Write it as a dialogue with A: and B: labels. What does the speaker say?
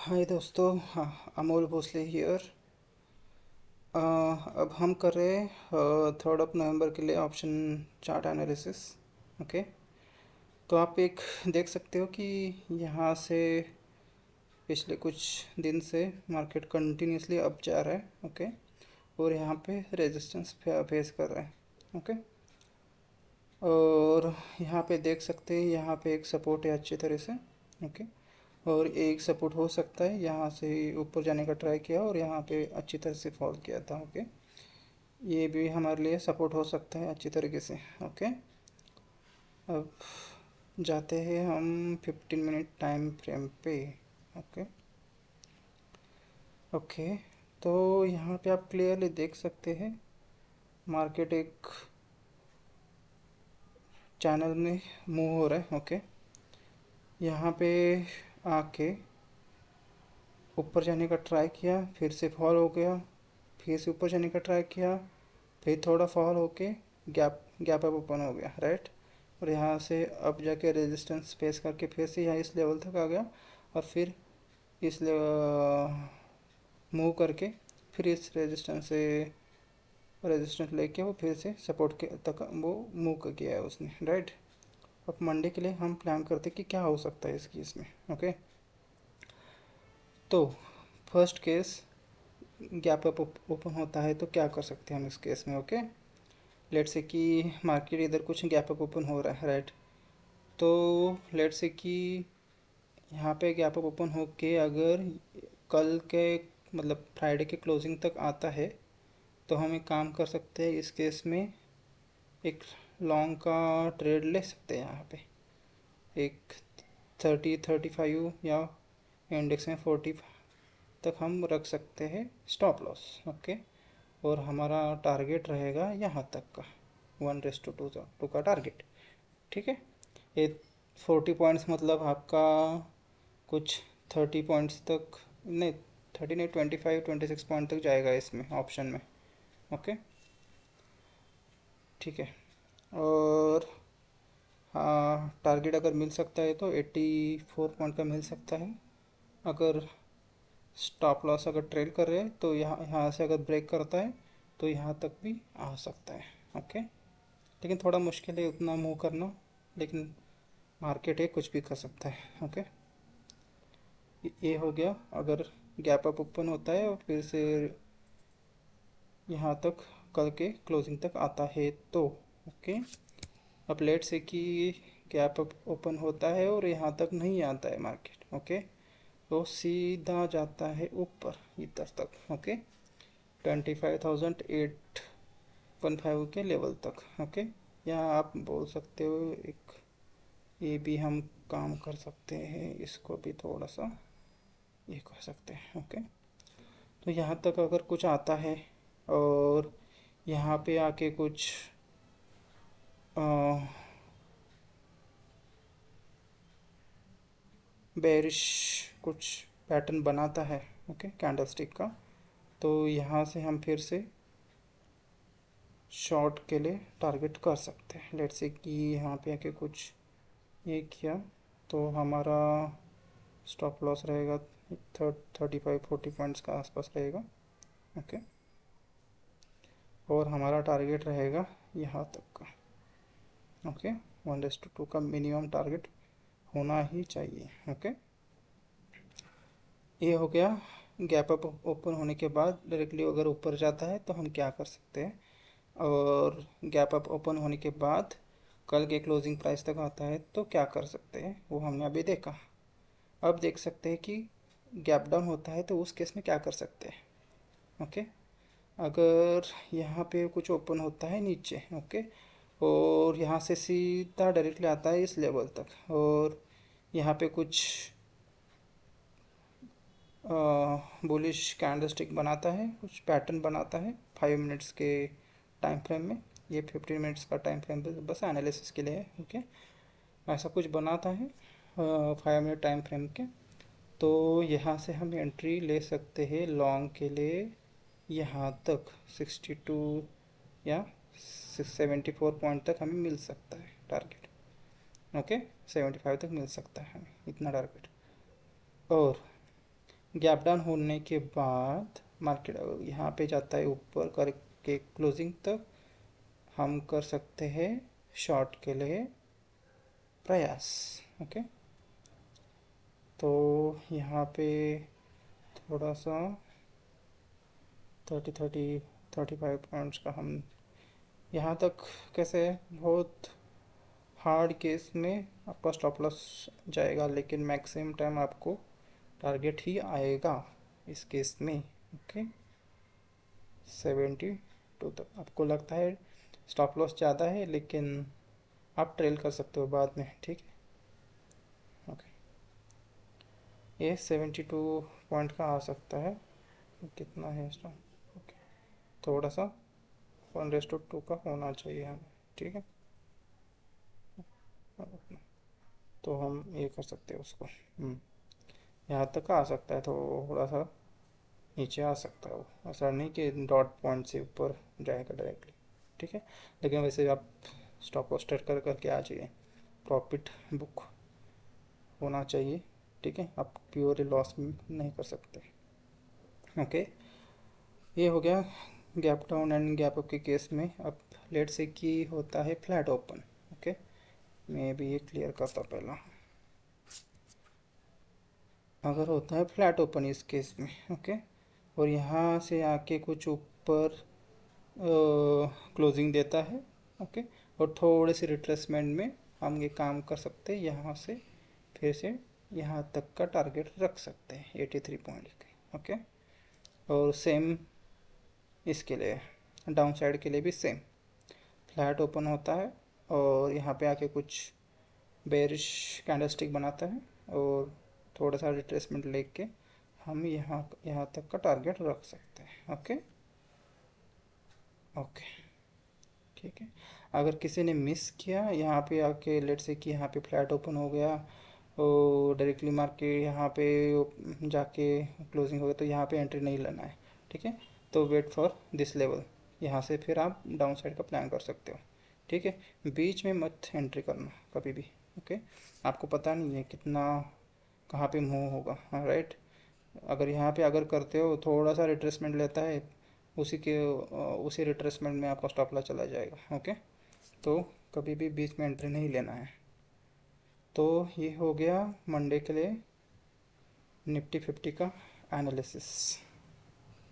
A: हाय दोस्तों, हाँ, अमोल भोसले हियर। अब हम कर रहे हैं 3 नवंबर के लिए ऑप्शन चार्ट एनालिसिस। ओके, तो आप एक देख सकते हो कि यहाँ से पिछले कुछ दिन से मार्केट कंटिन्यूसली अप जा रहा है। ओके, और यहाँ पे रेजिस्टेंस फेस कर रहा है। ओके, और यहाँ पे देख सकते हैं, यहाँ पे एक सपोर्ट है अच्छी तरह से। ओके, और एक सपोर्ट हो सकता है, यहाँ से ऊपर जाने का ट्राई किया और यहाँ पे अच्छी तरह से फॉल किया था। ओके, ये भी हमारे लिए सपोर्ट हो सकता है अच्छी तरीके से। ओके, अब जाते हैं हम 15 मिनट टाइम फ्रेम पे। ओके ओके, तो यहाँ पे आप क्लियरली देख सकते हैं मार्केट एक चैनल में मूव हो रहा है। ओके, यहाँ पे आके ऊपर जाने का ट्राई किया, फिर से फॉल हो गया, फिर से ऊपर जाने का ट्राई किया, फिर थोड़ा फॉल होके गैप गैप अप ओपन हो गया, राइट। और यहाँ से अब जाके रेजिस्टेंस फेस करके फिर से यहाँ इस लेवल तक आ गया, और फिर इस मूव करके फिर इस रेजिस्टेंस लेके वो फिर से सपोर्ट के तक वो मूव कर गया है उसने, राइट। अब मंडे के लिए हम प्लान करते कि क्या हो सकता है इसकी इसमें। ओके, तो first case gap up open होता है तो क्या कर सकते हैं हम इस केस में। ओके, लेट से कि मार्केट इधर कुछ गैप अप ओपन हो रहा है, राइट। तो लेट से कि यहाँ पे गैप अप ओपन होके अगर कल के मतलब फ्राइडे के क्लोजिंग तक आता है तो हम एक काम कर सकते हैं, इस केस में एक लॉन्ग का ट्रेड ले सकते हैं। यहाँ पे एक 35 या इंडेक्स में 40 तक हम रख सकते हैं स्टॉप लॉस। ओके, और हमारा टारगेट रहेगा यहाँ तक का 1:2 का टारगेट। ठीक है, ये 40 पॉइंट्स मतलब आपका कुछ 30 पॉइंट्स तक, नहीं 30 नहीं, 25-26 पॉइंट तक जाएगा इसमें ऑप्शन में। ओके, ठीक है। और हाँ, टारगेट अगर मिल सकता है तो 84 पॉइंट का मिल सकता है। अगर स्टॉप लॉस अगर ट्रेल कर रहे हैं तो यहाँ यहाँ से अगर ब्रेक करता है तो यहाँ तक भी आ सकता है। ओके, लेकिन थोड़ा मुश्किल है उतना मूव करना, लेकिन मार्केट है, कुछ भी कर सकता है। ओके, ये हो गया अगर गैप अप ओपन होता है और फिर से यहाँ तक कल के क्लोजिंग तक आता है तो। ओके, अब लेट से कि गैप अप ओपन होता है और यहाँ तक नहीं आता है मार्केट। ओके, तो सीधा जाता है ऊपर इधर तक। ओके, 25,815 के लेवल तक। ओके, यहाँ आप बोल सकते हो एक ये भी हम काम कर सकते हैं, इसको भी थोड़ा सा ये कर सकते हैं। ओके, तो यहाँ तक अगर कुछ आता है और यहाँ पे आके कुछ बेरिश कुछ पैटर्न बनाता है, ओके, कैंडलस्टिक का, तो यहाँ से हम फिर से शॉर्ट के लिए टारगेट कर सकते हैं। लेट्स से कि यहाँ पे आके कुछ ये किया तो हमारा स्टॉप लॉस रहेगा 35-40 पॉइंट्स का आसपास रहेगा। ओके, और हमारा टारगेट रहेगा यहाँ तक का। ओके, 1:2 का मिनिमम टारगेट होना ही चाहिए। ओके, ये हो गया। गैप अप ओपन होने के बाद डायरेक्टली अगर ऊपर जाता है तो हम क्या कर सकते हैं, और गैप अप ओपन होने के बाद कल के क्लोजिंग प्राइस तक आता है तो क्या कर सकते हैं वो हमने अभी देखा। अब देख सकते हैं कि गैप डाउन होता है तो उस केस में क्या कर सकते हैं। ओके, अगर यहाँ पे कुछ ओपन होता है नीचे, ओके, और यहाँ से सीधा डायरेक्टली आता है इस लेवल तक, और यहाँ पे कुछ बुलिश कैंडलस्टिक बनाता है, कुछ पैटर्न बनाता है 5 मिनट्स के टाइम फ्रेम में। ये 15 मिनट्स का टाइम फ्रेम बस एनालिसिस के लिए है। ओके, ऐसा कुछ बनाता है 5 मिनट टाइम फ्रेम के, तो यहाँ से हम एंट्री ले सकते हैं लॉन्ग के लिए यहाँ तक 62 या 74 पॉइंट तक हमें मिल सकता है टारगेट। ओके, 75 तक मिल सकता है हमें इतना टारगेट। और गैप डाउन होने के बाद मार्केट यहाँ पे जाता है ऊपर करके क्लोजिंग तक, हम कर सकते हैं शॉर्ट के लिए प्रयास। ओके, तो यहाँ पे थोड़ा सा 35 पॉइंट्स का हम यहाँ तक कैसे, बहुत हार्ड केस में आपका स्टॉप लॉस जाएगा, लेकिन मैक्सिमम टाइम आपको टारगेट ही आएगा इस केस में। ओके, 72 तक आपको लगता है स्टॉप लॉस ज़्यादा है, लेकिन आप ट्रेल कर सकते हो बाद में। ठीक है, ओके, ये 72 पॉइंट का आ सकता है। कितना है स्टॉप? ओके, थोड़ा सा 1:2 का होना चाहिए हमें। ठीक है, तो हम ये कर सकते हैं उसको। यहाँ तक आ सकता है, थोड़ा सा नीचे आ सकता है वो, ऐसा नहीं कि डॉट पॉइंट से ऊपर जाएगा डायरेक्टली। ठीक है, लेकिन वैसे आप स्टॉप लॉस सेट कर करके आ जाइए, प्रॉफिट बुक होना चाहिए। ठीक है, आप प्योर लॉस नहीं कर सकते। ओके, ये हो गया gap down and gap up के केस में। अब लेट से की होता है फ्लैट ओपन। ओके, मैं भी ये क्लियर करता पहला। अगर होता है फ्लैट ओपन इस केस में, ओके, और यहाँ से आके कुछ ऊपर क्लोजिंग देता है, ओके, और थोड़े से रिट्रेसमेंट में हम ये काम कर सकते हैं, यहाँ से फिर से यहाँ तक का टारगेट रख सकते हैं 83 पॉइंट के। ओके, और सेम इसके लिए डाउन साइड के लिए भी सेम फ्लैट ओपन होता है और यहाँ पे आके कुछ बेरिश कैंडलस्टिक बनाता है और थोड़ा सा रिट्रेसमेंट लेके हम यहाँ तक का टारगेट रख सकते हैं। ओके, ओके, ठीक है। अगर किसी ने मिस किया यहाँ पे आके, लेट से कि यहाँ पे फ्लैट ओपन हो गया और डायरेक्टली मार्केट यहाँ पे जाके क्लोजिंग हो गया, तो यहाँ पे एंट्री नहीं लेना है। ठीक है, तो वेट फॉर दिस लेवल, यहाँ से फिर आप डाउन साइड का प्लान कर सकते हो। ठीक है, बीच में मत एंट्री करना कभी भी। ओके, आपको पता नहीं है कितना कहाँ पे मूव होगा। हाँ, राइट, अगर यहाँ पे अगर करते हो थोड़ा सा रिट्रेसमेंट लेता है, उसी रिट्रेसमेंट में आपका स्टॉप लॉस चला जाएगा। ओके, तो कभी भी बीच में एंट्री नहीं लेना है। तो ये हो गया मंडे के लिए निफ्टी 50 का एनालिसिस।